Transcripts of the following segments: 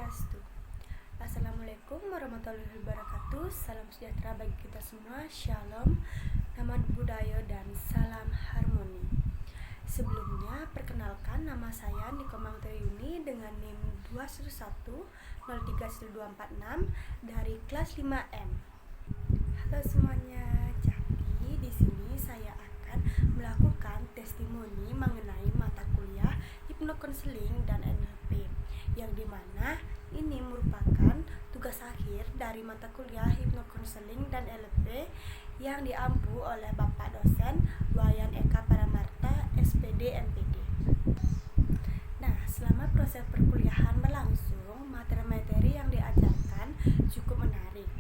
Swastiastu. Assalamualaikum warahmatullahi wabarakatuh. Salam sejahtera bagi kita semua. Shalom, nama budaya dan salam harmoni. Sebelumnya, perkenalkan nama saya Nikomang Triuni dengan NIM 211031246 dari kelas 5M. Halo semuanya. Jadi di sini saya akan melakukan testimoni mengenai mata kuliah hipnokonseling dan NLP, yang dimana ini merupakan tugas akhir dari mata kuliah hipnokonseling dan NLP yang diampu oleh Bapak dosen Wayan Eka Paramarta, SPD MPD. Nah, selama proses perkuliahan berlangsung, materi-materi yang diajarkan cukup menarik.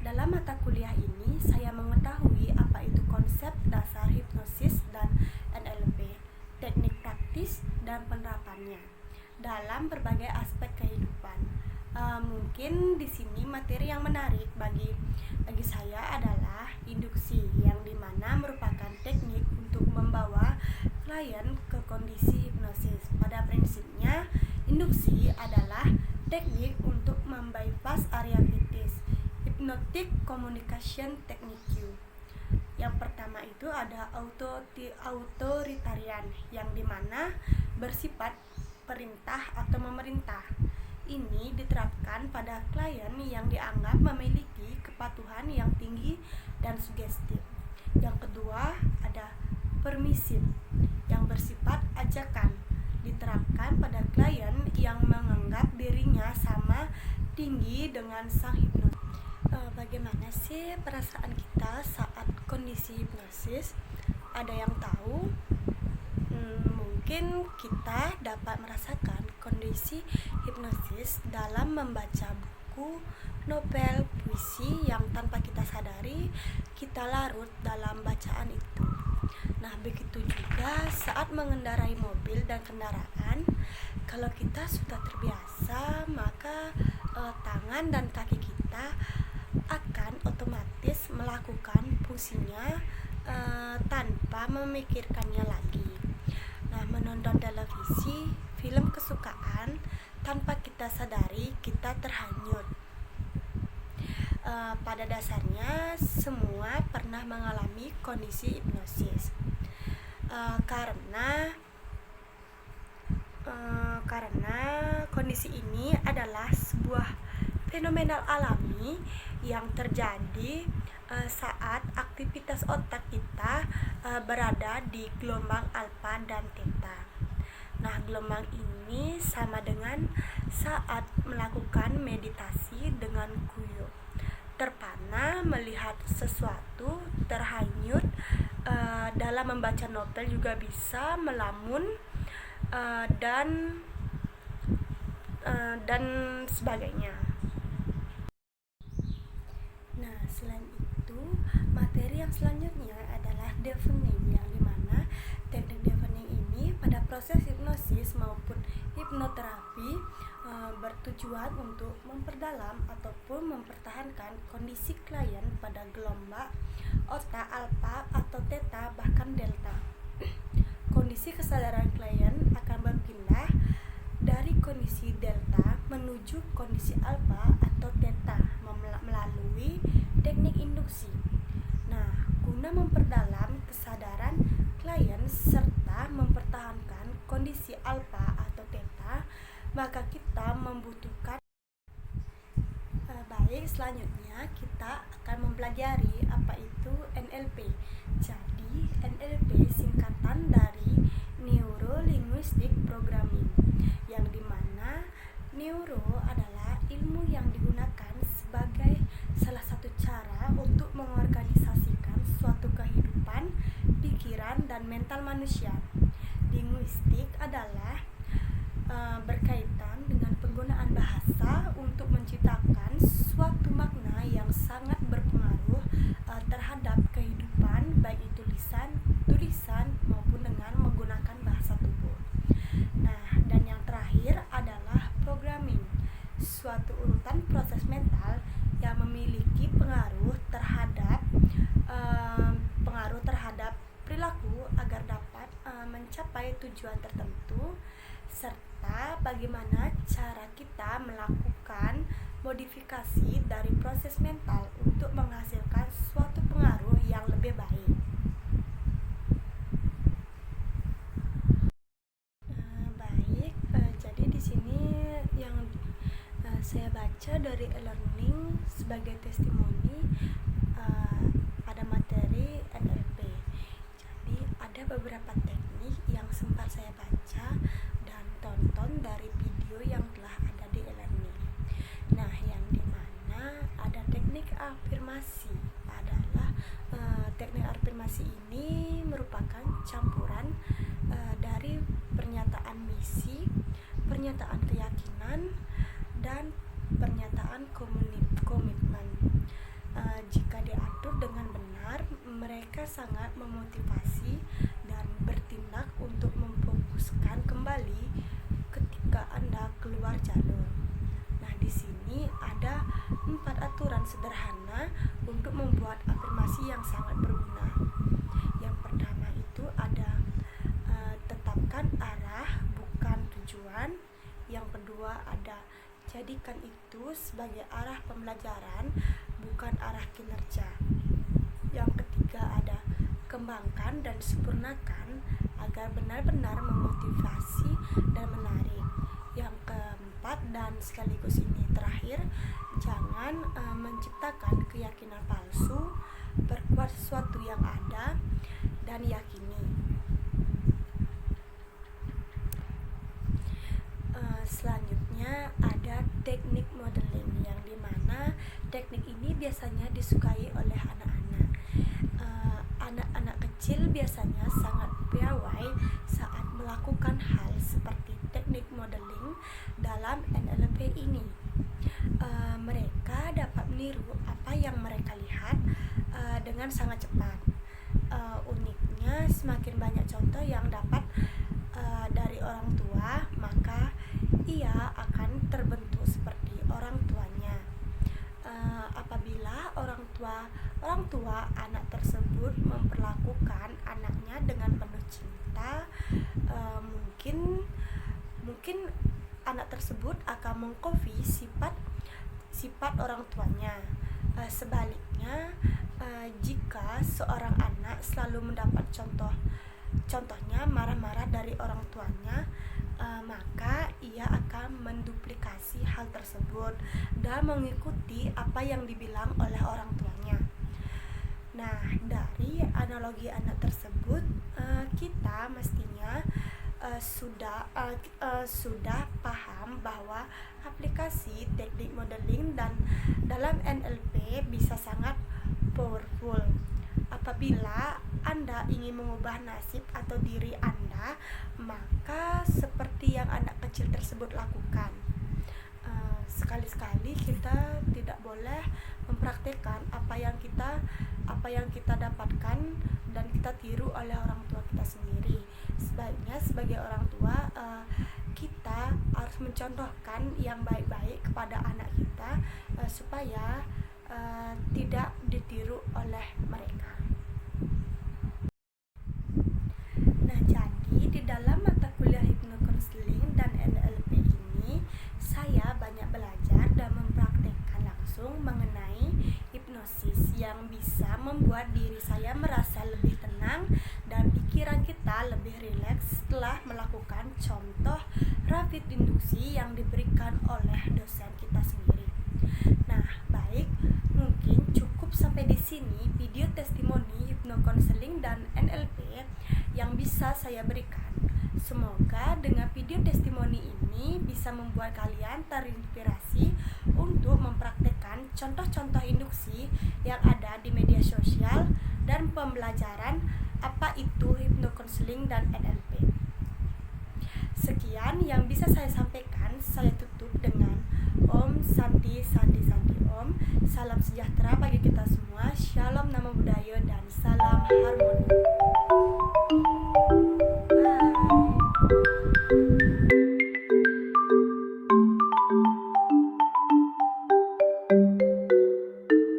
Dalam mata kuliah ini, saya mengetahui apa itu konsep dasar hipnosis dan NLP, teknik praktis dan penerapannya dalam berbagai aspek kehidupan. Mungkin di sini materi yang menarik bagi saya adalah induksi, yang dimana merupakan teknik untuk membawa klien ke kondisi hipnosis. Pada prinsipnya, induksi adalah teknik untuk membypass area kritis, hypnotic communication technique. Yang pertama itu ada authoritarian, yang dimana bersifat perintah atau memerintah. Ini diterapkan pada klien yang dianggap memiliki kepatuhan yang tinggi dan sugestif. Yang kedua ada permisif, yang bersifat ajakan, diterapkan pada klien yang menganggap dirinya sama tinggi dengan sang hipnotis. Bagaimana sih perasaan kita saat kondisi hipnosis? Ada yang tahu? Mungkin kita dapat merasakan kondisi hipnosis dalam membaca buku, novel, puisi yang tanpa kita sadari kita larut dalam bacaan itu. Nah, begitu juga saat mengendarai mobil dan kendaraan. Kalau kita sudah terbiasa, maka tangan dan kaki kita akan otomatis melakukan fungsinya tanpa memikirkannya lagi. Nah, menonton televisi, film kesukaan, tanpa kita sadari kita terhanyut. Pada dasarnya semua pernah mengalami kondisi hipnosis karena kondisi ini adalah sebuah fenomena alami yang terjadi saat aktivitas otak kita berada di gelombang alfa dan theta. Nah, gelombang ini sama dengan saat melakukan meditasi dengan kuyup, terpana melihat sesuatu, terhanyut dalam membaca novel juga bisa, melamun dan sebagainya. Nah, selain itu, materi yang selanjutnya adalah deafening, yang dimana teknik deafening ini pada proses hipnosis maupun hipnoterapi bertujuan untuk memperdalam ataupun mempertahankan kondisi klien pada gelombang otak alfa atau theta bahkan delta. Kondisi kesadaran klien akan berpindah dari kondisi delta menuju kondisi alfa atau theta melalui teknik induksi. Nah, guna memperdalam kesadaran klien serta mempertahankan kondisi alfa atau theta, maka kita membutuhkan selanjutnya kita akan mempelajari apa itu NLP. Jadi, NLP singkatan dari Neuro Linguistic Programming, yang dimana neuro adalah ilmu yang digunakan sebagai salah satu cara untuk mengorganisasikan suatu kehidupan, pikiran, dan mental manusia. Linguistik adalah berkaitan dengan penggunaan bahasa untuk menciptakan suatu makna yang sangat berpengaruh terhadap kehidupan, baik itu tulisan maupun dengan menggunakan bahasa tubuh. Nah, dan yang terakhir adalah programming, suatu urutan proses mental yang memiliki pengaruh terhadap perilaku agar dapat mencapai tujuan tertentu, serta bagaimana cara kita melakukan modifikasi dari proses mental untuk menghasilkan suatu pengaruh yang lebih baik. Jadi di sini yang saya baca dari e-learning sebagai testimoni pada materi NLP. Jadi ada beberapa teknik yang sempat saya baca dan tonton dari video yang telah ada di e-learning. Nah, yang dimana ada teknik afirmasi adalah teknik afirmasi ini merupakan campuran dari pernyataan misi, pernyataan keyakinan, dan pernyataan komitmen. Jika diatur dengan benar, mereka sangat memotivasi dan bertindak untuk memfokuskan kembali ketika Anda keluar jalur. Nah, di sini ada 4 aturan sederhana untuk membuat afirmasi yang sangat berguna. Yang pertama itu ada tetapkan arah bukan tujuan. Yang kedua ada jadikan itu sebagai arah pembelajaran bukan arah kinerja. Yang ketiga ada kembangkan dan sempurnakan agar benar-benar memotivasi dan menarik. Yang keempat dan sekaligus ini terakhir, jangan menciptakan keyakinan palsu, perkuat sesuatu yang ada dan yakini. Selanjutnya ada teknik modeling, yang dimana teknik ini biasanya disukai oleh anak-anak. Anak-anak kecil biasanya sangat piawai saat melakukan hal seperti teknik modeling dalam NLP ini. Mereka dapat meniru apa yang mereka lihat dengan sangat cepat. Uniknya, semakin banyak contoh yang dapat dari orang tua, maka ia akan terbentuk seperti orang tuanya. Apabila orang tua anak tersebut memperlakukan anaknya dengan penuh cinta, mungkin anak tersebut akan mengkopi sifat orang tuanya. Sebaliknya, jika seorang anak selalu mendapat contohnya marah-marah dari orang tuanya, maka ia akan menduplikasi hal tersebut dan mengikuti apa yang dibilang oleh orang tuanya. Nah, dari analogi anak tersebut, kita mestinya sudah paham bahwa aplikasi teknik modeling dan dalam NLP bisa sangat powerful. Apabila Anda ingin mengubah nasib atau diri Anda, maka seperti yang anak kecil tersebut lakukan, sekali-sekali kita tidak boleh mempraktikkan apa yang kita dapatkan dan kita tiru oleh orang tua kita sendiri. Sebaiknya sebagai orang tua, kita harus mencontohkan yang baik-baik kepada anak kita supaya tidak ditiru oleh mereka. Nah, jadi di dalam mata kuliah hipnokonseling dan NLP ini, saya banyak belajar dan mempraktekkan langsung mengenai hipnosis yang bisa membuat diri saya merasa lebih tenang dan pikiran kita lebih rileks setelah melakukan contoh rapid induksi yang diberikan oleh dosen kita sendiri. Nah, baik, mungkin cukup sampai di sini video testimoni hipnokonseling dan NLP yang bisa saya berikan. Semoga dengan video testimoni ini bisa membuat kalian terinspirasi untuk mempraktekkan contoh-contoh induksi yang ada di media sosial dan pembelajaran apa itu hipnokonseling dan NLP. Sekian yang bisa saya sampaikan. Saya tutup dengan Om Santi Santi.